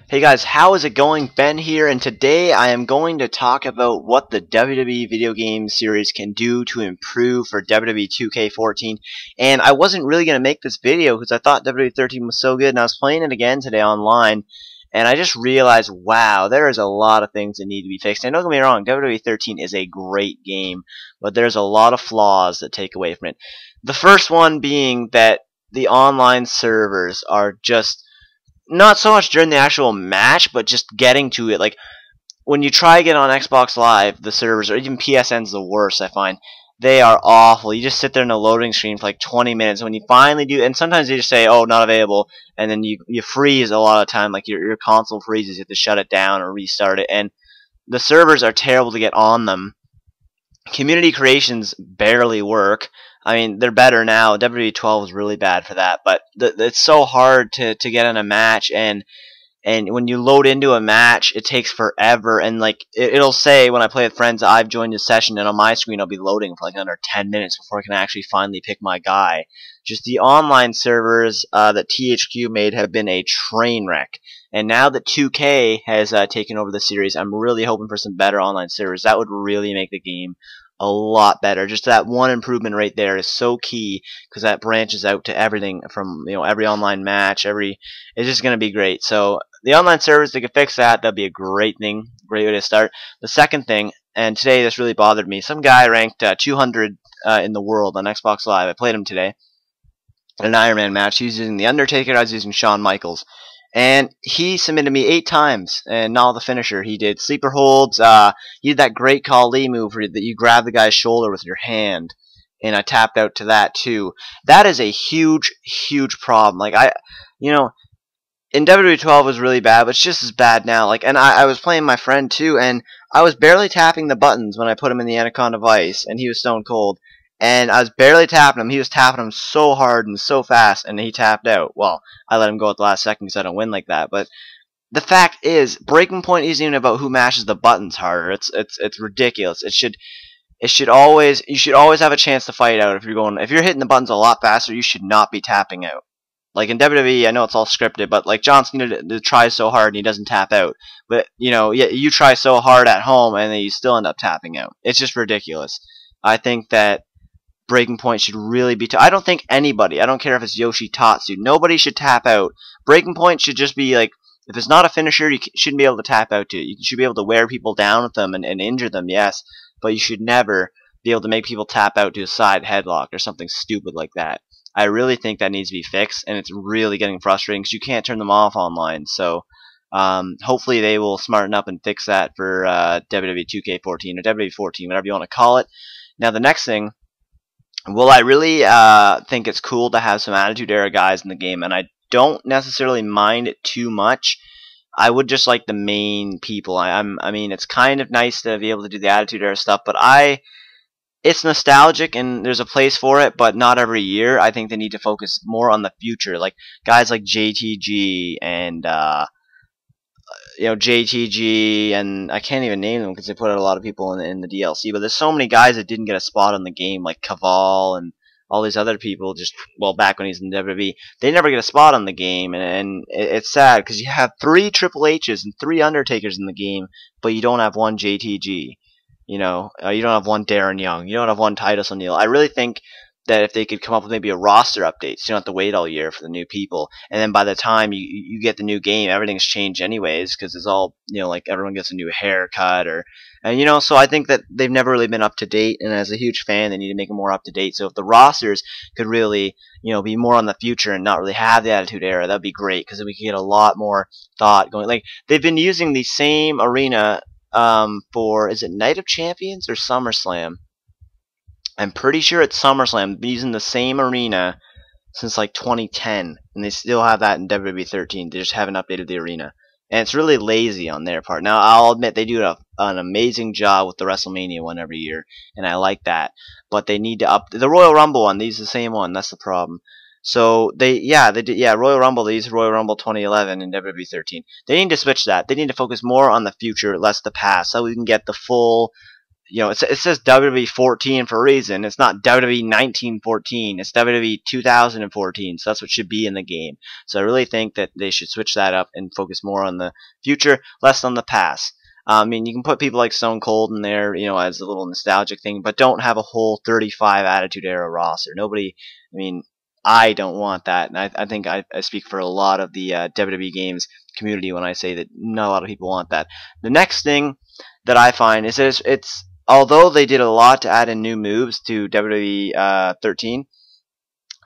Hey guys, how is it going? Ben here, and today I am going to talk about what the WWE video game series can do to improve for WWE 2K14. And I wasn't really going to make this video because I thought WWE 13 was so good, and I was playing it again today online, and I just realized, wow, there is a lot of things that need to be fixed. And don't get me wrong, WWE 13 is a great game, but there's a lot of flaws that take away from it. The first one being that the online servers are just not so much during the actual match, but just getting to it. Like, when you try to get on Xbox Live, the servers, or even PSN's the worst, I find. They are awful. You just sit there in a loading screen for like 20 minutes. When you finally do, and sometimes they just say, oh, not available, and then you freeze a lot of time. Like, your console freezes, you have to shut it down or restart it. And the servers are terrible to get on them. Community creations barely work. I mean, they're better now. WWE 12 was really bad for that, but it's so hard to get in a match, and when you load into a match, it takes forever, and like it'll say when I play with friends, I've joined a session, and on my screen I'll be loading for like under 10 minutes before I can actually finally pick my guy. Just the online servers that THQ made have been a train wreck, and now that 2K has taken over the series, I'm really hoping for some better online servers. That would really make the game a lot better. Just that one improvement right there is so key, because that branches out to everything from, you know, every online match, it's just going to be great. So the online servers, they could fix that. That'd be a great thing, great way to start. The second thing, and today this really bothered me, some guy ranked 200 in the world on Xbox Live. I played him today in an Iron Man match. He was using The Undertaker, I was using Shawn Michaels. And he submitted me 8 times, and not the finisher. He did sleeper holds. He did that great Kali move where that you grab the guy's shoulder with your hand, and I tapped out to that too. That is a huge, huge problem. Like, you know, in WWE 12 was really bad, but it's just as bad now. Like, and I was playing my friend too, and I was barely tapping the buttons when I put him in the Anaconda Vice, and he was stone cold. And I was barely tapping him. He was tapping him so hard and so fast, and he tapped out. Well, I let him go at the last second because I don't win like that. But the fact is, breaking point isn't even about who mashes the buttons harder. It's ridiculous. You should always have a chance to fight out. If you're hitting the buttons a lot faster, you should not be tapping out. Like in WWE, I know it's all scripted, but like John Cena tries so hard and he doesn't tap out. But you try so hard at home and then you still end up tapping out. It's just ridiculous. I think that breaking point should really be I don't think anybody, I don't care if it's Yoshi Tatsu, nobody should tap out. Breaking point should just be like, if it's not a finisher, you shouldn't be able to tap out to it. You should be able to wear people down with them and injure them, yes, but you should never be able to make people tap out to a side headlock or something stupid like that. I really think that needs to be fixed, and it's really getting frustrating because you can't turn them off online. So hopefully they will smarten up and fix that for WWE 2K14 or WWE 14, whatever you want to call it. Now the next thing, well, I really think it's cool to have some Attitude Era guys in the game, and I don't necessarily mind it too much. I would just like the main people. I mean, it's kind of nice to be able to do the Attitude Era stuff, but it's nostalgic and there's a place for it, but not every year. I think they need to focus more on the future, like guys like JTG and JTG, and I can't even name them because they put out a lot of people in the DLC, but there's so many guys that didn't get a spot on the game, like Caval and all these other people, back when he's in WWE, they never get a spot on the game, and it's sad because you have 3 Triple H's and 3 Undertakers in the game, but you don't have 1 JTG, you don't have 1 Darren Young, you don't have 1 Titus O'Neil. I really think that if they could come up with maybe a roster update, so you don't have to wait all year for the new people, and then by the time you get the new game, everything's changed anyways, because it's all, like everyone gets a new haircut, so I think that they've never really been up to date, and as a huge fan, they need to make them more up to date. So if the rosters could really, be more on the future and not really have the Attitude Era, that'd be great, because then we could get a lot more thought going. Like, they've been using the same arena for, is it Night of Champions or SummerSlam? I'm pretty sure it's SummerSlam. They've been using the same arena since like 2010, and they still have that in WWE 13. They just haven't updated the arena, and it's really lazy on their part. Now, I'll admit they do an amazing job with the WrestleMania one every year, and I like that. But they need to up the Royal Rumble one. They use the same one. That's the problem. So they did Royal Rumble. They use Royal Rumble 2011 in WWE 13. They need to switch that. They need to focus more on the future, less the past, so we can get the full you know, it says WWE 14 for a reason. It's not WWE 1914. It's WWE 2014. So that's what should be in the game. So I really think that they should switch that up and focus more on the future, less on the past. I mean, you can put people like Stone Cold in there, you know, as a little nostalgic thing, but don't have a whole 35 Attitude Era roster. Nobody, I mean, I don't want that, and I think I speak for a lot of the WWE games community when I say that not a lot of people want that. The next thing that I find is that it's although they did a lot to add in new moves to WWE 13,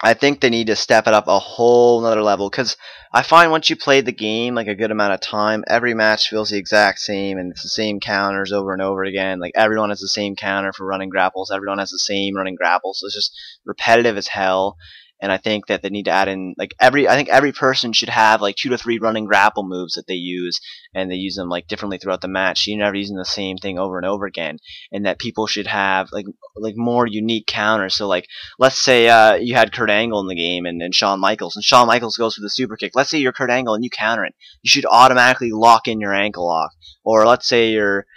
I think they need to step it up a whole nother level, because I find once you play the game like a good amount of time, every match feels the exact same, and it's the same counters over and over again. Like everyone has the same counter for running grapples, everyone has the same running grapples, so it's just repetitive as hell. And I think that they need to add in like I think every person should have like 2 to 3 running grapple moves that they use, and they use them like differently throughout the match. So you're never using the same thing over and over again, and that people should have like more unique counters. So like let's say you had Kurt Angle in the game and Shawn Michaels, and Shawn Michaels goes for the super kick. Let's say you're Kurt Angle and you counter it. You should automatically lock in your ankle lock. Or let's say you're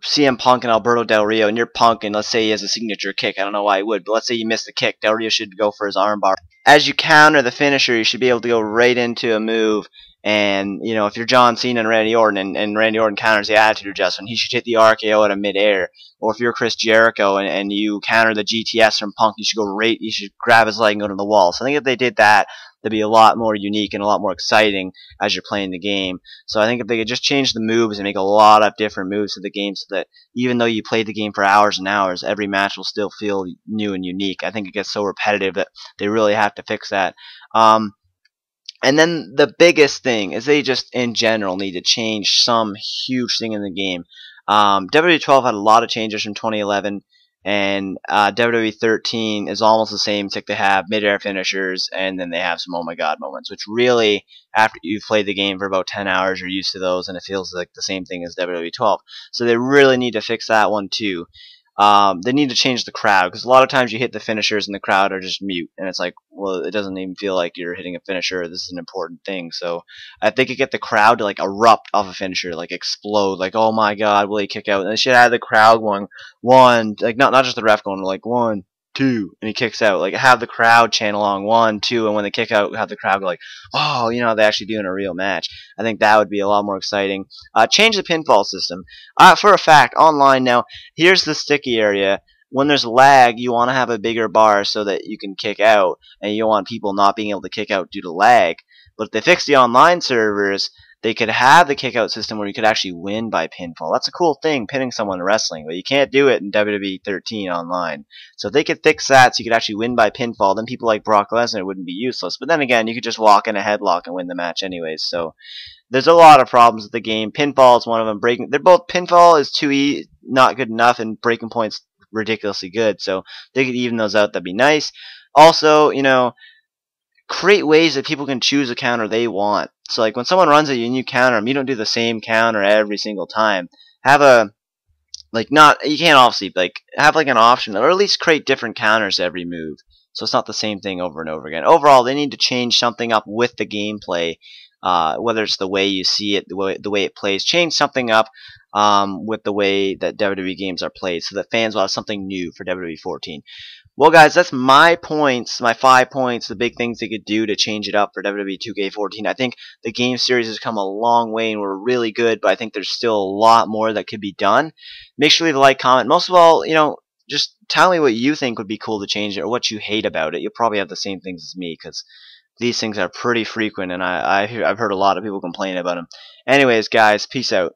CM Punk and Alberto Del Rio, and you're Punk, and let's say he has a signature kick. I don't know why he would, but let's say you miss the kick. Del Rio should go for his armbar. As you counter the finisher, you should be able to go right into a move. And, you know, if you're John Cena and Randy Orton, and Randy Orton counters the Attitude Adjustment, he should hit the RKO out of midair. Or if you're Chris Jericho and you counter the GTS from Punk, you should grab his leg and go to the wall. So I think if they did that, that'd be a lot more unique and a lot more exciting as you're playing the game. So I think if they could just change the moves and make a lot of different moves to the game, so that even though you played the game for hours and hours, every match will still feel new and unique. I think it gets so repetitive that they really have to fix that. And then the biggest thing is they just, in general, need to change some huge thing in the game. WWE 12 had a lot of changes from 2011, and WWE 13 is almost the same, except they have mid-air finishers, and then they have some oh my god moments, which really, after you've played the game for about 10 hours, you're used to those, and it feels like the same thing as WWE 12. So they really need to fix that one too. They need to change the crowd, because a lot of times you hit the finishers and the crowd are just mute, and it's like, well, it doesn't even feel like you're hitting a finisher. This is an important thing. So if they could get the crowd to like erupt off a finisher, like explode, like oh my god, will he kick out? And they should have the crowd going one, like not just the ref going like 1, 2, and he kicks out. Like have the crowd chant along 1, 2, and when they kick out, have the crowd go like, oh, you know, they actually do in a real match. I think that would be a lot more exciting. Change the pinfall system. For a fact, online now, here's the sticky area. When there's lag, you want to have a bigger bar so that you can kick out, and you don't want people not being able to kick out due to lag. But if they fix the online servers, they could have the kick-out system where you could actually win by pinfall. That's a cool thing, pinning someone in wrestling, but you can't do it in WWE 13 online. So if they could fix that so you could actually win by pinfall, then people like Brock Lesnar wouldn't be useless. But then again, you could just walk in a headlock and win the match anyways. So there's a lot of problems with the game. Pinfall is one of them. They're both, pinfall is too not good enough, and breaking point's ridiculously good. So they could even those out. That'd be nice. Also, you know, create ways that people can choose a counter they want. So like when someone runs at you and you counter them, you don't do the same counter every single time. Have a like not you can't obviously like have like an option, or at least create different counters every move. So it's not the same thing over and over again. Overall, they need to change something up with the gameplay. Whether it's the way you see it, the way it plays, change something up with the way that WWE games are played, so that fans will have something new for WWE 14. Well, guys, that's my points, my 5 points, the big things they could do to change it up for WWE 2K14. I think the game series has come a long way and we're really good, but I think there's still a lot more that could be done. Make sure you leave a like, comment. Most of all, you know, just tell me what you think would be cool to change it, or what you hate about it. You'll probably have the same things as me, because these things are pretty frequent, and I've heard a lot of people complain about them. Anyways, guys, peace out.